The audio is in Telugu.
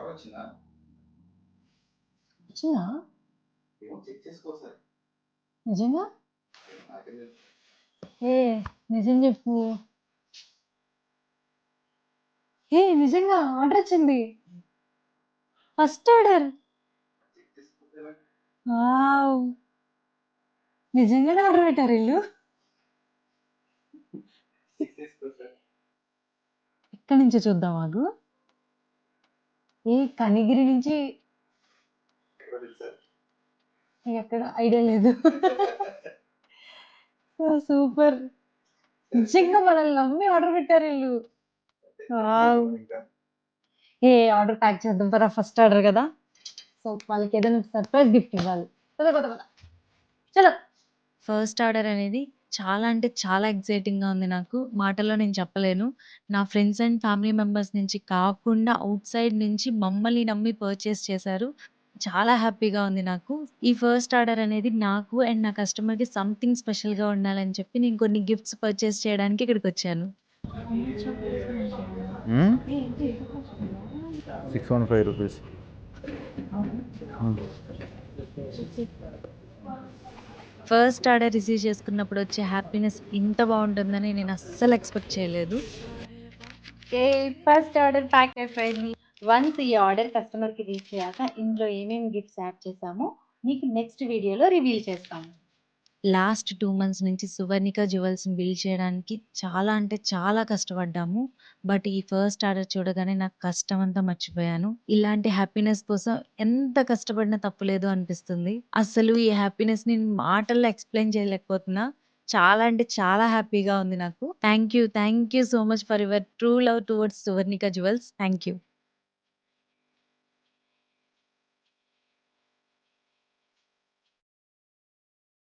వచ్చిందా? నిజంగా? ఏ నిజం చెప్పు. ఏ నిజంగా ఆర్డర్ వచ్చింది. First order. వావ్! నిజంగానే ఆర్డర్ పెట్టారు వీళ్ళు. ఎక్కడి నుంచో చూద్దాం ఆగు. ఏ కనిగిరి నుంచి ఎక్కడ ఐడియా లేదు. సూపర్. నిజంగా మనల్ని నమ్మి ఆర్డర్ పెట్టారు వీళ్ళు. వావ్! ఏ ఆర్డర్ ప్యాక్ చేద్దాం పరా, ఫస్ట్ ఆర్డర్ కదా. సో వాళ్ళకి ఏదైనా సర్ప్రైజ్ గిఫ్ట్ ఇవ్వాలి. పద పద పద. చలో. ఫస్ట్ ఆర్డర్ అనేది చాలా అంటే చాలా ఎక్సైటింగ్‌గా ఉంది నాకు. మాటల్లో నేను చెప్పలేను. నా ఫ్రెండ్స్ అండ్ ఫ్యామిలీ మెంబర్స్ నుంచి కాకుండా ఔట్ సైడ్ నుంచి మమ్మల్ని నమ్మి పర్చేస్ చేశారు. చాలా హ్యాపీగా ఉంది నాకు. ఈ ఫస్ట్ ఆర్డర్ అనేది నాకు అండ్ నా కస్టమర్‌కి సంథింగ్ స్పెషల్‌గా ఉండాలని చెప్పి నేను కొన్ని గిఫ్ట్స్ పర్చేస్ చేయడానికి ఇక్కడికొచ్చాను. 615 రూపీస్. ఫస్ట్ ఆర్డర్ రిసీవ్ చేసుకున్నప్పుడు వచ్చే హ్యాపీనెస్ ఇంత బాగుంటుందని నేను అస్సలు ఎక్స్పెక్ట్ చేయలేదు. ఫస్ట్ ఆర్డర్ ప్యాక్ అయిపోయింది. వన్స్ ఈ ఆర్డర్ కస్టమర్కి రీచ్ అయ్యాక ఇందులో ఏమేమి గిఫ్ట్స్ యాడ్ చేసామో మీకు నెక్స్ట్ వీడియోలో రివీల్ చేస్తాము. లాస్ట్ 2 మంత్స్ నుంచి సువర్ణిక జ్యువెల్స్‌ని బిల్డ్ చేయడానికి చాలా అంటే చాలా కష్టపడ్డాము. బట్ ఈ ఫస్ట్ ఆర్డర్ చూడగానే నాకు కష్టం అంతా మర్చిపోయాను. ఇలాంటి హ్యాపీనెస్ కోసం ఎంత కష్టపడినా తప్పులేదు అనిపిస్తుంది. అసలు ఈ హ్యాపీనెస్‌ని మాటల్లో ఎక్స్‌ప్లెయిన్ చేయలేకపోతున్నా. చాలా అంటే చాలా హ్యాపీగా ఉంది నాకు. Thank you so much for your true love towards Suvarnika jewels. Thank you.